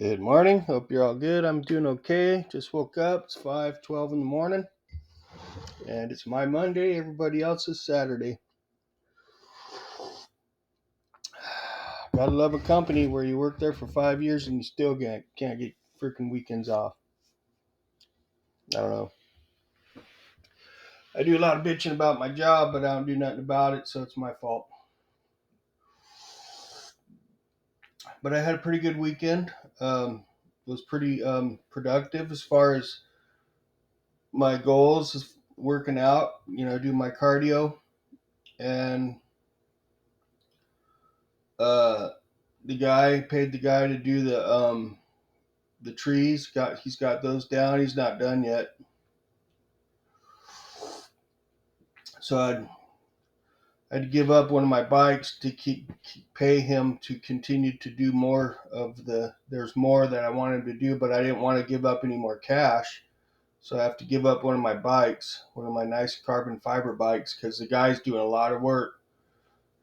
Good morning. Hope you're all good. I'm doing okay. Just woke up. It's 5:12 in the morning, and it's my Monday. Everybody else's Saturday. Gotta love a company where you work there for 5 years and you still can't get freaking weekends off. I don't know. I do a lot of bitching about my job, but I don't do nothing about it, so it's my fault. But I had a pretty good weekend. Was pretty productive as far as my goals, is working out. Do my cardio and uh the guy paid the guy to do the trees. He's got those down. He's not done yet. So I'd give up one of my bikes to pay him to continue to do more of there's more that I wanted him to do, but I didn't want to give up any more cash. So I have to give up one of my bikes, one of my nice carbon fiber bikes, because the guy's doing a lot of work,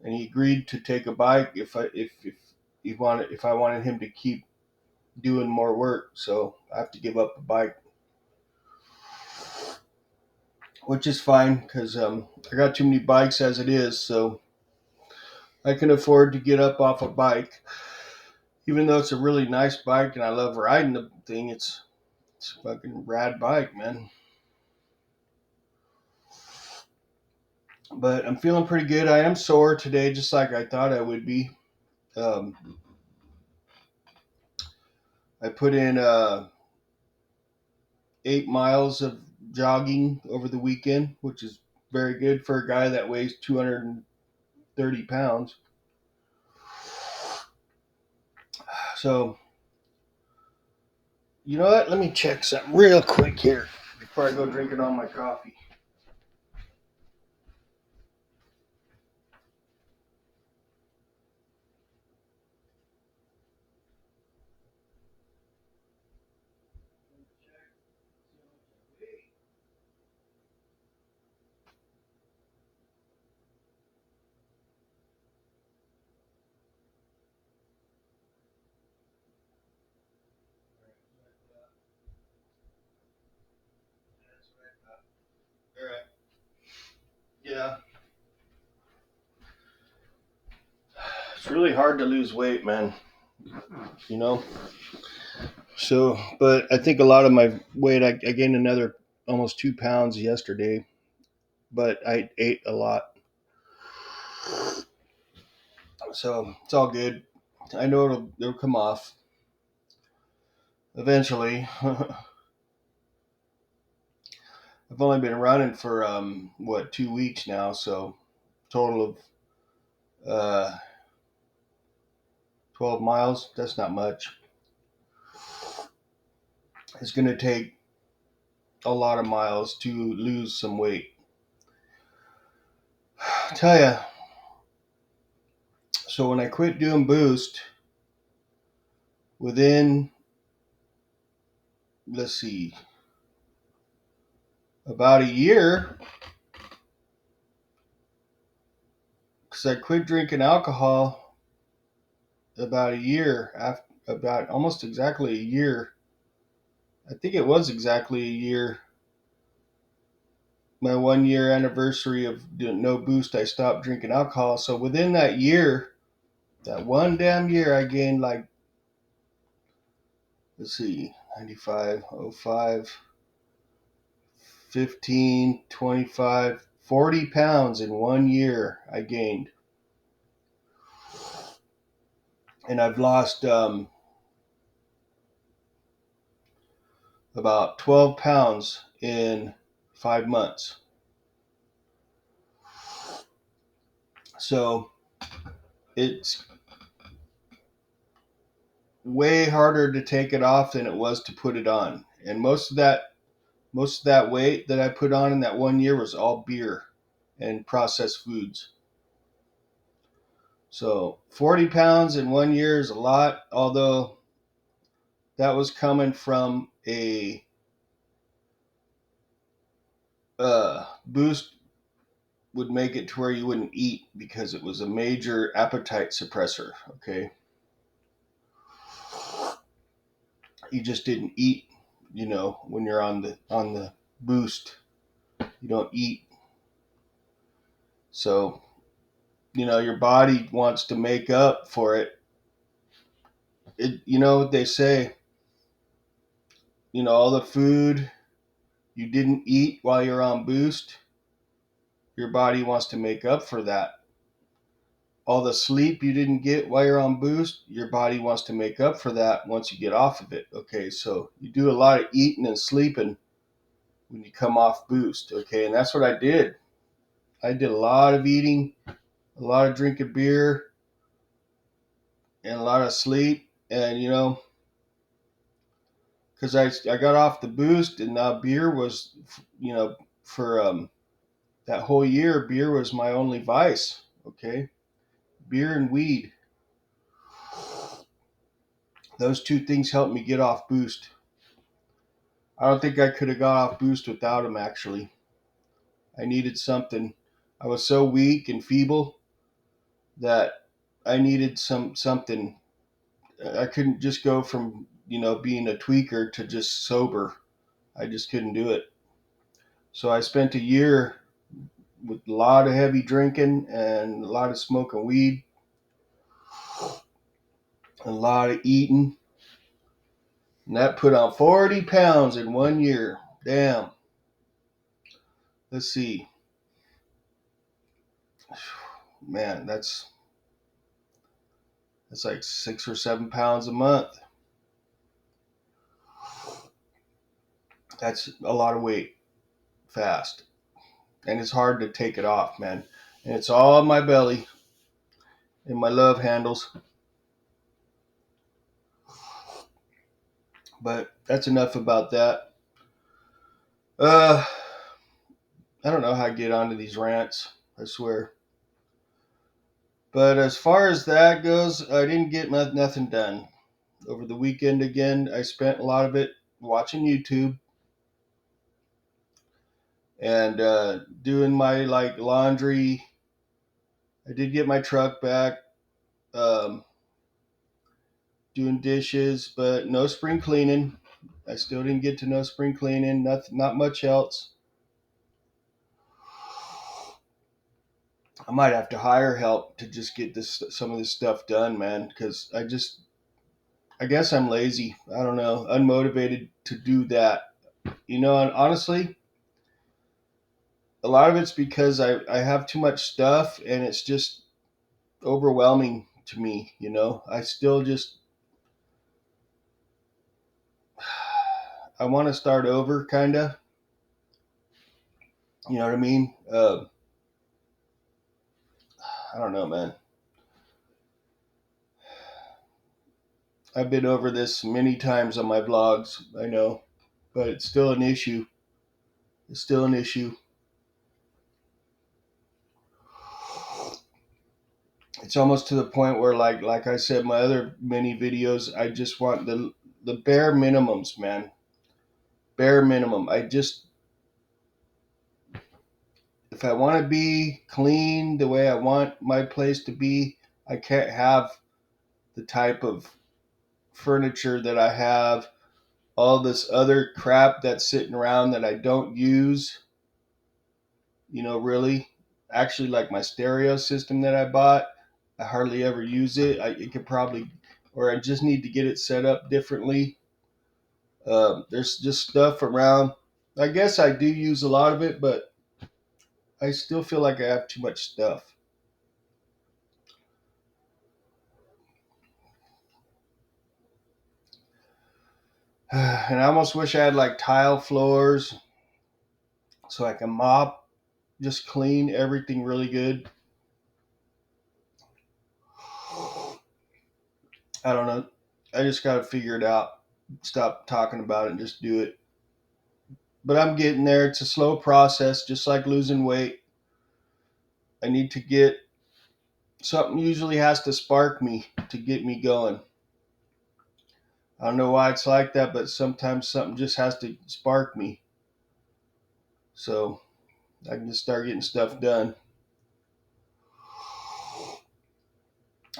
and he agreed to take a bike if I wanted him to keep doing more work. So I have to give up a bike, which is fine because I got too many bikes as it is. So I can afford to get up off a bike, even though it's a really nice bike and I love riding the thing. It's a fucking rad bike, man. But I'm feeling pretty good. I am sore today, just like I thought I would be. Um, I put in 8 miles of jogging over the weekend, which is very good for a guy that weighs 230 pounds. So, you know what? Let me check something real quick here before I go drinking all my coffee. All right. Yeah. It's really hard to lose weight, man. You know? So, but I think a lot of my weight, I gained another almost 2 pounds yesterday, but I ate a lot. So it's all good. I know it'll come off eventually. I've only been running for, 2 weeks now. So total of, 12 miles. That's not much. It's going to take a lot of miles to lose some weight. I tell you, so when I quit doing Boost, within, let's see, about a year, because I quit drinking alcohol about a year after, about almost exactly a year. I think it was exactly a year. My 1 year anniversary of doing no Boost, I stopped drinking alcohol. So within that year, that one damn year, I gained like, let's see, 95, 05, 15, 25, 40 pounds in 1 year I gained. And I've lost about 12 pounds in 5 months. So it's way harder to take it off than it was to put it on. And most of that weight that I put on in that 1 year was all beer and processed foods. So 40 pounds in 1 year is a lot, although that was coming from a Boost would make it to where you wouldn't eat because it was a major appetite suppressor. Okay. you just didn't eat. When you're on the boost, you don't eat. So, your body wants to make up for it. What they say, all the food you didn't eat while you're on boost, your body wants to make up for that. All the sleep you didn't get while you're on boost, your body wants to make up for that once you get off of it. Okay, so you do a lot of eating and sleeping when you come off boost. Okay, and that's what I did. I did a lot of eating, a lot of drinking beer, and a lot of sleep. And because I got off the boost, and now beer was, for that whole year, beer was my only vice. Okay, beer and weed. Those two things helped me get off boost. I don't think I could have got off boost without them, actually. I needed something. I was so weak and feeble that I needed something. I couldn't just go from, being a tweaker to just sober. I just couldn't do it. So I spent a year with a lot of heavy drinking and a lot of smoking weed, a lot of eating. And that put on 40 pounds in 1 year. Damn. Let's see. Man, that's like 6 or 7 pounds a month. That's a lot of weight fast. And it's hard to take it off, man. And it's all on my belly and my love handles. But that's enough about that. I don't know how I get onto these rants, I swear. But as far as that goes, I didn't get nothing done. Over the weekend again, I spent a lot of it watching YouTube and doing my laundry. I did get my truck back, um, doing dishes, but no spring cleaning. I still didn't get to no spring cleaning. Not much else. I might have to hire help to just get some of this stuff done, man. Because I guess I'm lazy. I don't know, unmotivated to do that. And honestly, a lot of it's because I have too much stuff and it's just overwhelming to me. I still just I want to start over, kind of. You know what I mean? I don't know, man. I've been over this many times on my vlogs, I know, but it's still an issue. It's still an issue. It's almost to the point where, like I said, my other mini videos, I just want the bare minimums, man. Bare minimum. If I want to be clean the way I want my place to be, I can't have the type of furniture that I have, all this other crap that's sitting around that I don't use, really. Actually, like my stereo system that I bought, I hardly ever use it. It could probably, or I just need to get it set up differently. There's just stuff around. I guess I do use a lot of it, but I still feel like I have too much stuff. And I almost wish I had tile floors so I can mop, just clean everything really good. I don't know. I just got to figure it out. Stop talking about it and just do it. But I'm getting there. It's a slow process, just like losing weight. I need to get something, usually has to spark me to get me going. I don't know why it's like that, but sometimes something just has to spark me. So I can just start getting stuff done.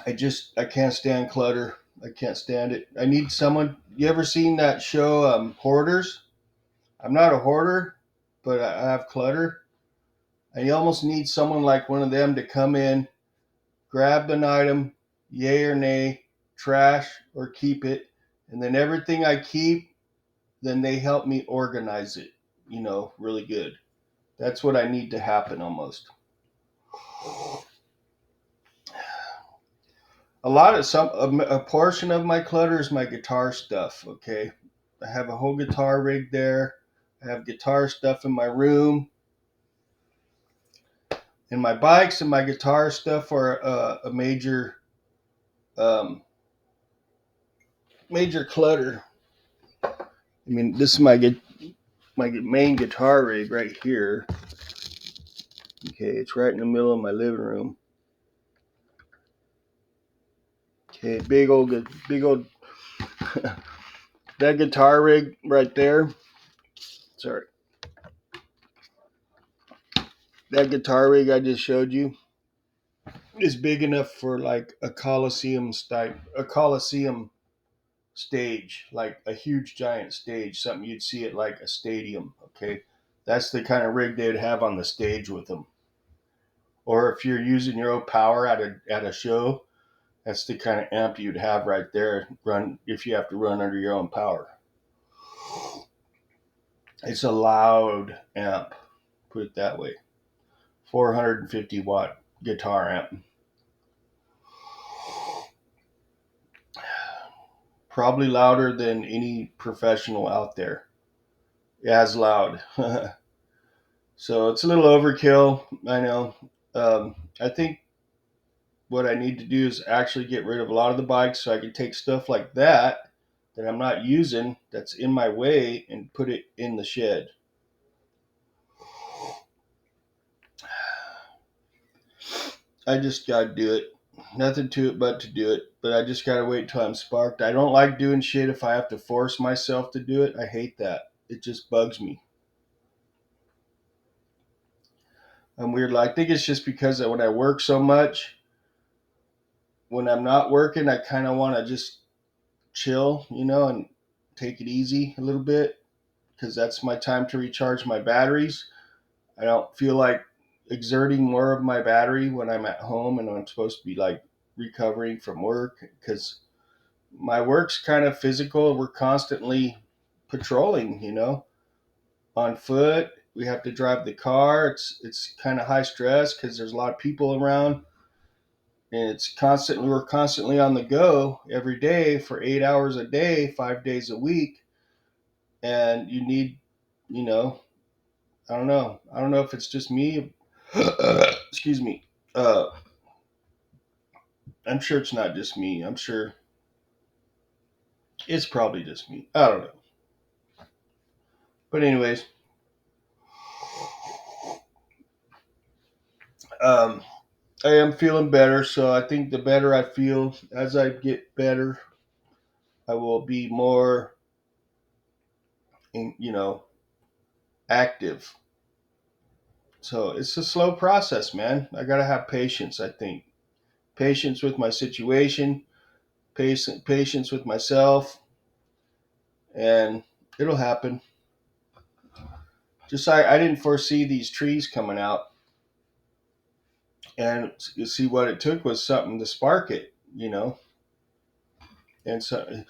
I can't stand clutter. I can't stand it. I need someone. You ever seen that show, Hoarders? I'm not a hoarder, but I have clutter. And you almost need someone like one of them to come in, grab an item, yay or nay, trash or keep it, and then everything I keep, then they help me organize it, really good. That's what I need to happen almost. A portion of my clutter is my guitar stuff. Okay, I have a whole guitar rig there. I have guitar stuff in my room, and my bikes and my guitar stuff are a major clutter. I mean, this is my main guitar rig right here. Okay, it's right in the middle of my living room. Okay, big old that guitar rig right there. Sorry, that guitar rig I just showed you is big enough for like a coliseum stage, like a huge giant stage, something you'd see at like a stadium. Okay, that's the kind of rig they'd have on the stage with them. Or if you're using your own power at a show, that's the kind of amp you'd have right there. Run if you have to run under your own power. It's a loud amp, put it that way. 450-watt guitar amp. Probably louder than any professional out there. As loud. So it's a little overkill, I know. I think what I need to do is actually get rid of a lot of the bikes so I can take stuff like that I'm not using, that's in my way, and put it in the shed. I just got to do it. Nothing to it but to do it. But I just got to wait till I'm sparked. I don't like doing shit if I have to force myself to do it. I hate that. It just bugs me. I'm weird. I think it's just because when I work so much, when I'm not working, I kind of want to just chill, and take it easy a little bit because that's my time to recharge my batteries. I don't feel like exerting more of my battery when I'm at home and I'm supposed to be like recovering from work because my work's kind of physical. We're constantly patrolling, on foot. We have to drive the car. It's kind of high stress because there's a lot of people around, and we're constantly on the go every day for 8 hours a day, 5 days a week, and you need, you know, I don't know. I don't know if it's just me. Excuse me. Uh, I'm sure it's not just me. I'm sure it's probably just me. I don't know. But anyways, um, I am feeling better. So I think the better I feel, as I get better, I will be more, active. So it's a slow process, man. I gotta have patience. I think patience with my situation, patience with myself, and it'll happen. Just I didn't foresee these trees coming out, and you see what it took was something to spark it. And so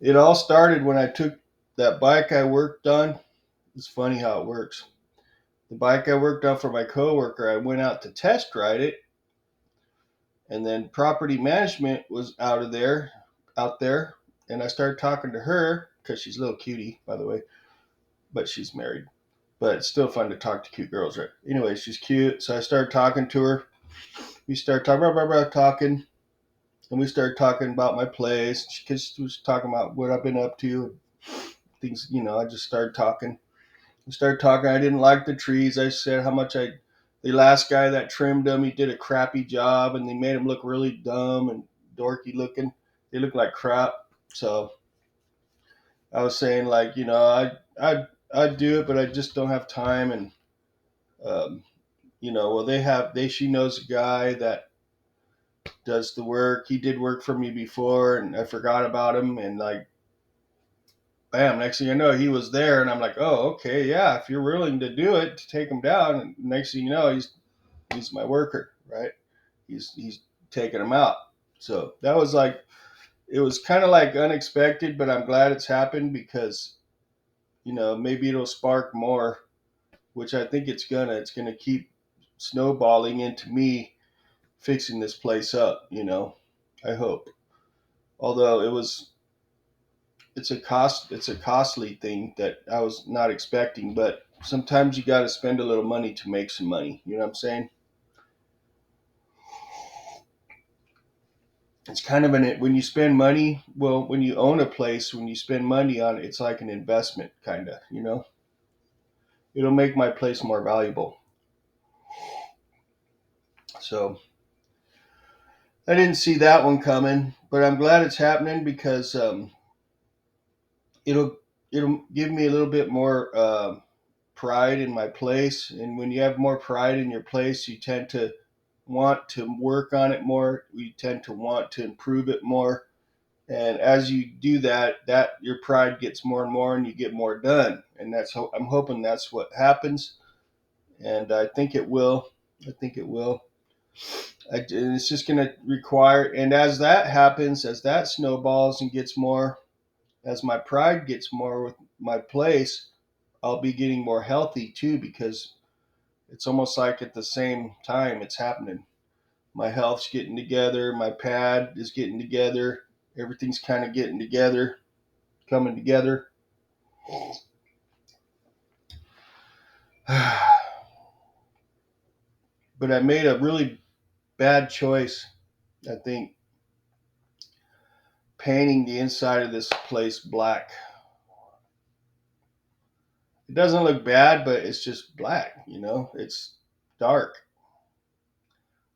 it all started when I took that bike I worked on. It's funny how it works. The bike I worked on for my coworker, I went out to test ride it, and then property management was out there, and I started talking to her because she's a little cutie, by the way, but she's married. But it's still fun to talk to cute girls, right? Anyway, she's cute, so I started talking to her. We started talking, talking, and we started talking about my place because she was talking about what I've been up to, things. I just started talking. We started talking. I didn't like the trees. I said how much the last guy that trimmed them, he did a crappy job, and they made them look really dumb and dorky looking. They look like crap. So I was saying, like, I'd do it, but I just don't have time. And well, she knows a guy that does the work. He did work for me before, and I forgot about him. And like, bam! Next thing I know, he was there, and I'm like, oh, okay, yeah. If you're willing to do it to take him down, and next thing you know, he's my worker, right? He's taking him out. So that was like it was kind of like unexpected, but I'm glad it's happened because maybe it'll spark more, which I think it's gonna. It's gonna keep snowballing into me fixing this place up. I hope. Although it's a costly thing that I was not expecting, but sometimes you got to spend a little money to make some money. You know what I'm saying? It's kind of when you spend money. Well, when you own a place, when you spend money on it, it's like an investment, kind of. It'll make my place more valuable. So I didn't see that one coming, but I'm glad it's happening because it'll it'll give me a little bit more pride in my place. And when you have more pride in your place, you tend to want to work on it more. You tend to want to improve it more. And as you do that, your pride gets more and more, and you get more done. And I'm hoping that's what happens, and I think it will. I think it will. And it's just going to require, and as that happens, as that snowballs and gets more, as my pride gets more with my place, I'll be getting more healthy too, because it's almost like at the same time it's happening. My health's getting together, my pad is getting together, everything's kind of getting together, coming together. But I made a really bad choice, I think, painting the inside of this place black. It doesn't look bad, but it's just black, It's dark.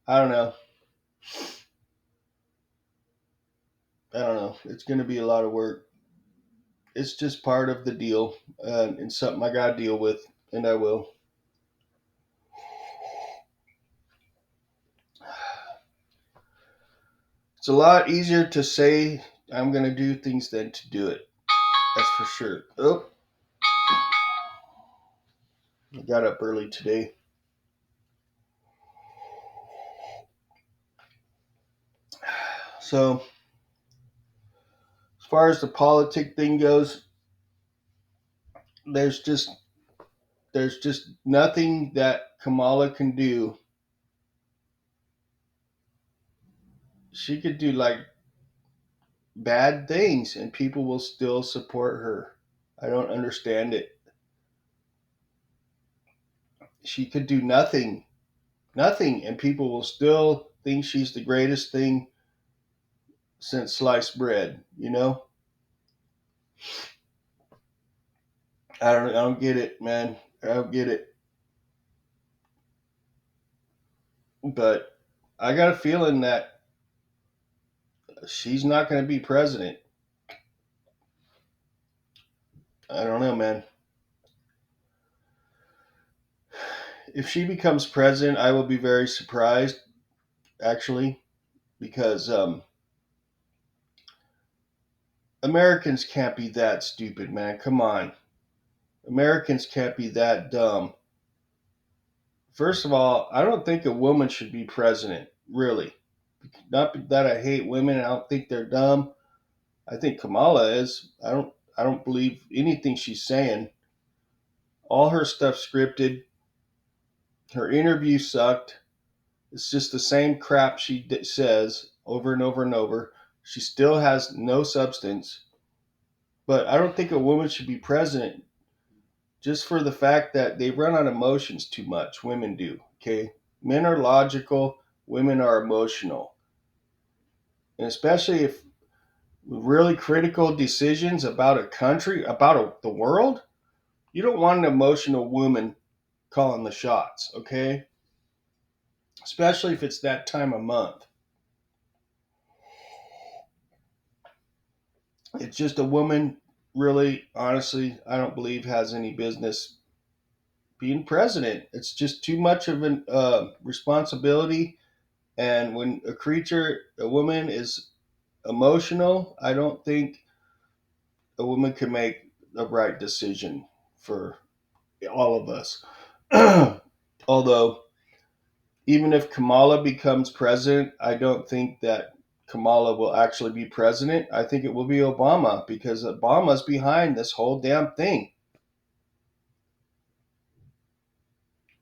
I don't know. I don't know. It's going to be a lot of work. It's just part of the deal, and something I got to deal with, and I will. It's a lot easier to say I'm going to do things than to do it. That's for sure. Oh, I got up early today. So, as far as the politic thing goes, there's just there's just nothing that Kamala can do. She could do like bad things and people will still support her. I don't understand it. She could do nothing, and people will still think she's the greatest thing since sliced bread. I don't get it, man. I don't get it. But I got a feeling that she's not going to be president. I don't know, man. If she becomes president, I will be very surprised, actually, because Americans can't be that stupid, man. Come on. Americans can't be that dumb. First of all, I don't think a woman should be president, really. Not that I hate women, I don't think they're dumb. I think Kamala is. I don't believe anything she's saying. All her stuff scripted. Her interview sucked. It's just the same crap she says over and over and over. She still has no substance. But I don't think a woman should be president just for the fact that they run on emotions too much. Women do. Okay, men are logical, women are emotional, and especially if really critical decisions about a country, about the world, you don't want an emotional woman calling the shots. Okay, especially if it's that time of month. It's just a woman. Really, honestly, I don't believe has any business being president. It's just too much of an responsibility, And when a woman is emotional, I don't think a woman can make the right decision for all of us. Although, even if Kamala becomes president, I don't think that Kamala will actually be president. I think it will be Obama because Obama's behind this whole damn thing.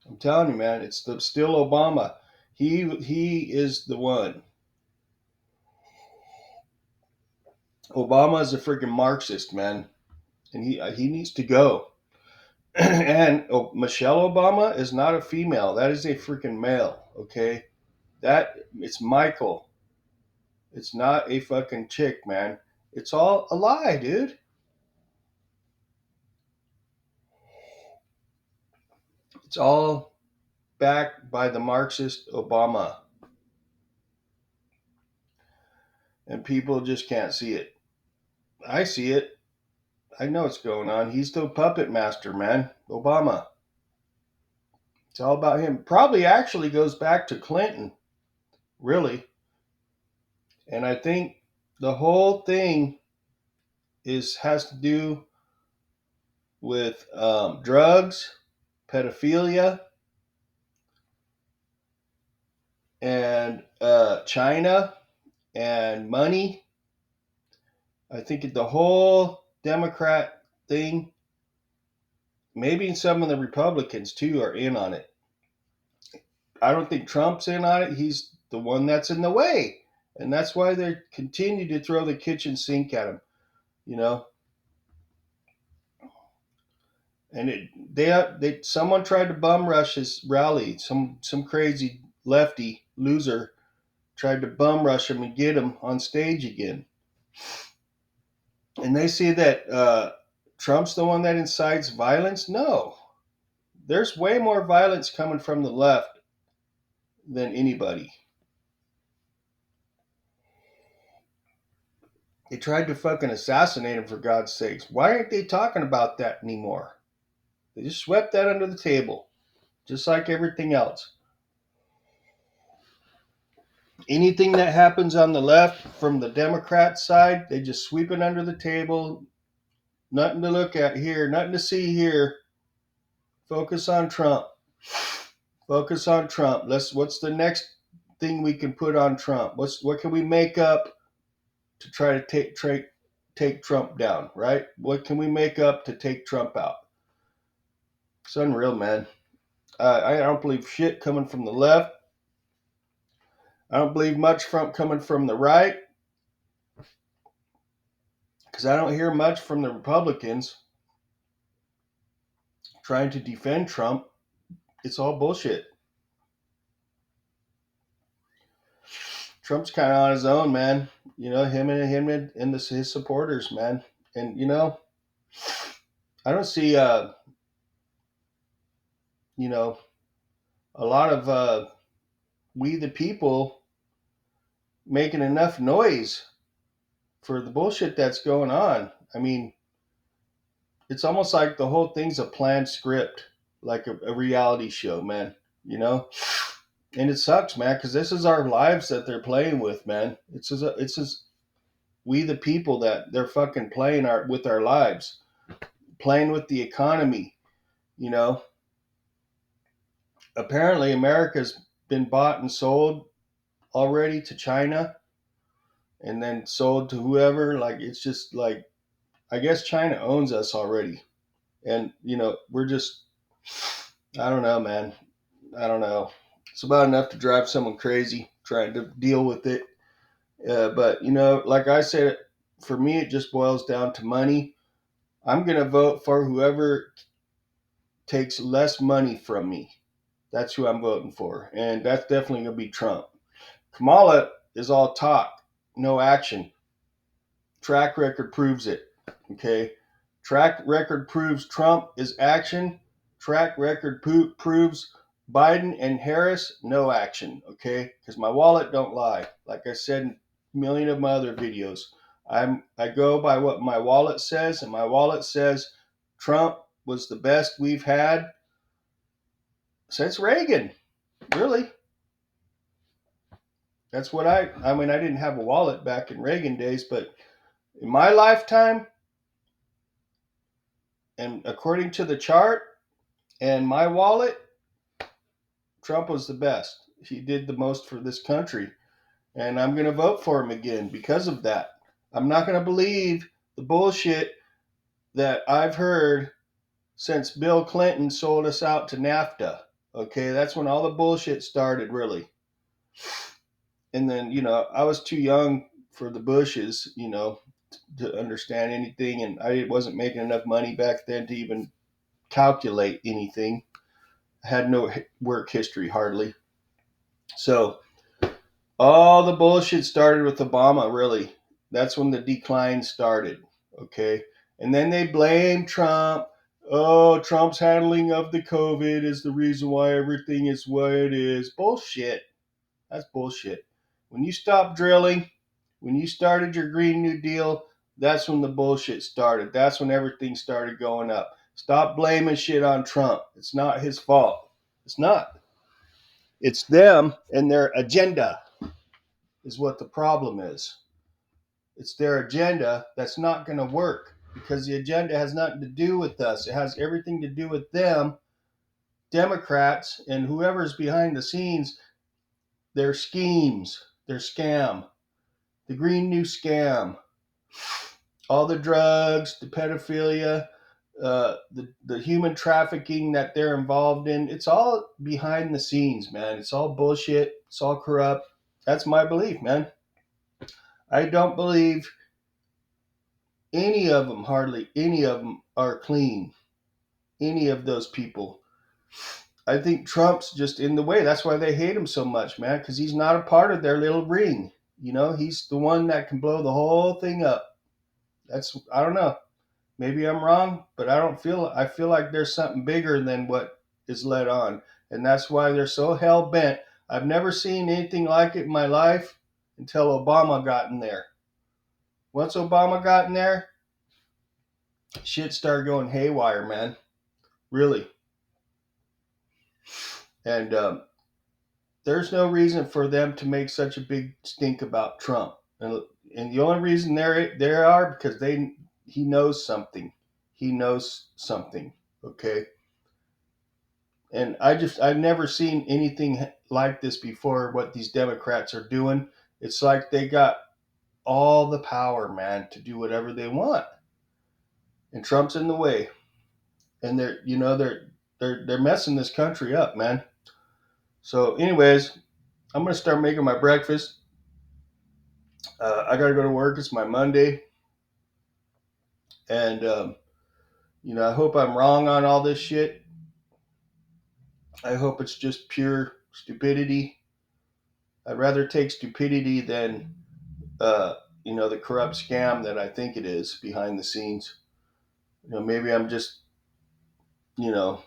I'm telling you, man, still Obama. He is the one. Obama is a freaking Marxist, man, and he needs to go. And Michelle Obama is not a female. That is a freaking male. Okay, that it's Michael. It's not a fucking chick, man. It's all a lie, dude. It's all backed by the Marxist Obama, and people just can't see it. I see it. I know what's going on. He's the puppet master, man. Obama. It's all about him. Probably actually goes back to Clinton, really. And I think the whole thing has to do with drugs, pedophilia, and China and money. I think the whole Democrat thing, maybe some of the Republicans too, are in on it. I don't think Trump's in on it. He's the one that's in the way. And that's why they continue to throw the kitchen sink at him, you know. And someone tried to bum rush his rally. Some crazy lefty loser tried to bum rush him and get him on stage again. And they say that Trump's the one that incites violence. No, there's way more violence coming from the left than anybody. They tried to fucking assassinate him, for God's sakes. Why aren't they talking about that anymore? They just swept that under the table, just like everything else. Anything that happens on the left from the Democrat side, they just sweep it under the table. Nothing to look at here, nothing to see here. Focus on Trump. Focus on Trump. What's the next thing we can put on Trump? What can we make up to try to take Trump down, right? What can we make up to take Trump out? It's unreal, man. I don't believe shit coming from the left. I don't believe much from coming from the right because I don't hear much from the Republicans trying to defend Trump. It's all bullshit. Trump's kind of on his own, man. You know, his supporters, man. And you know, I don't see you know, a lot of we the people making enough noise for the bullshit that's going on. I mean, it's almost like the whole thing's a planned script, like a reality show, man. You know, and it sucks, man, because this is our lives that they're playing with, man. It's just we the people that they're fucking playing with our lives, playing with the economy. You know, apparently America's been bought and sold already to China, and then sold to whoever. Like it's just like I guess China owns us already, and you know we're just I don't know, man. I don't know. It's about enough to drive someone crazy trying to deal with it. But you know, like I said, for me, it just boils down to money. I'm gonna vote for whoever takes less money from me. That's who I'm voting for, and that's definitely gonna be Trump. Kamala is all talk, no action. Track record proves it. Okay, track record proves Trump is action. Track record proves Biden and Harris no action. Okay, because my wallet don't lie. Like I said in a million of my other videos, I go by what my wallet says, and my wallet says Trump was the best we've had since Reagan. Really, That's what I mean, I didn't have a wallet back in Reagan days, but in my lifetime, and according to the chart and my wallet, Trump was the best. He did the most for this country. And I'm going to vote for him again because of that. I'm not going to believe the bullshit that I've heard since Bill Clinton sold us out to NAFTA. Okay, that's when all the bullshit started, really. And then, I was too young for the Bushes, to understand anything. And I wasn't making enough money back then to even calculate anything. I had no work history hardly. So all the bullshit started with Obama, really. That's when the decline started. Okay. And then they blame Trump. Oh, Trump's handling of the COVID is the reason why everything is what it is. Bullshit. That's bullshit. When you stopped drilling, when you started your Green New Deal, that's when the bullshit started. That's when everything started going up. Stop blaming shit on Trump. It's not his fault. It's not. It's them and their agenda is what the problem is. It's their agenda that's not going to work because the agenda has nothing to do with us. It has everything to do with them, Democrats, and whoever's behind the scenes, their schemes, their scam, the Green New Scam, all the drugs, the pedophilia, the human trafficking that they're involved in. It's all behind the scenes, man. It's all bullshit. It's all corrupt. That's my belief, man. I don't believe any of them, hardly any of them, are clean. Any of those people. I think Trump's just in the way. That's why they hate him so much, man, because he's not a part of their little ring. He's the one that can blow the whole thing up. I don't know. Maybe I'm wrong, but I feel like there's something bigger than what is led on. And that's why they're so hell bent. I've never seen anything like it in my life until Obama got in there. Once Obama got in there, shit started going haywire, man. Really. And there's no reason for them to make such a big stink about Trump. And the only reason they are because he knows something. He knows something. Okay. And I've never seen anything like this before. What these Democrats are doing, it's like they got all the power, man, to do whatever they want, and Trump's in the way. And they're messing this country up, man. So, anyways, I'm gonna start making my breakfast. I gotta go to work. It's my Monday, and I hope I'm wrong on all this shit. I hope it's just pure stupidity. I'd rather take stupidity than the corrupt scam that I think it is behind the scenes. Maybe I'm just you know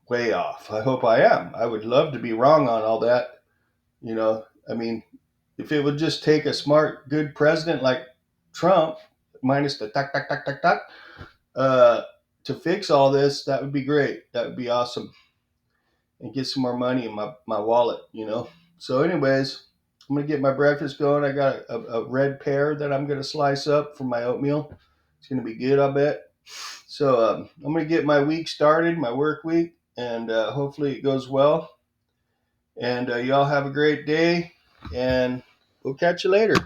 way off. I hope I am. I would love to be wrong on all that. I mean, if it would just take a smart, good president like Trump, minus the tuck, tuck, tuck, tuck, tuck, uh, to fix all this, that would be great. That would be awesome. And get some more money in my wallet. So, anyways, I'm going to get my breakfast going. I got a red pear that I'm going to slice up for my oatmeal. It's going to be good, I bet. So, I'm going to get my week started, my work week, and hopefully it goes well. And y'all have a great day, and we'll catch you later.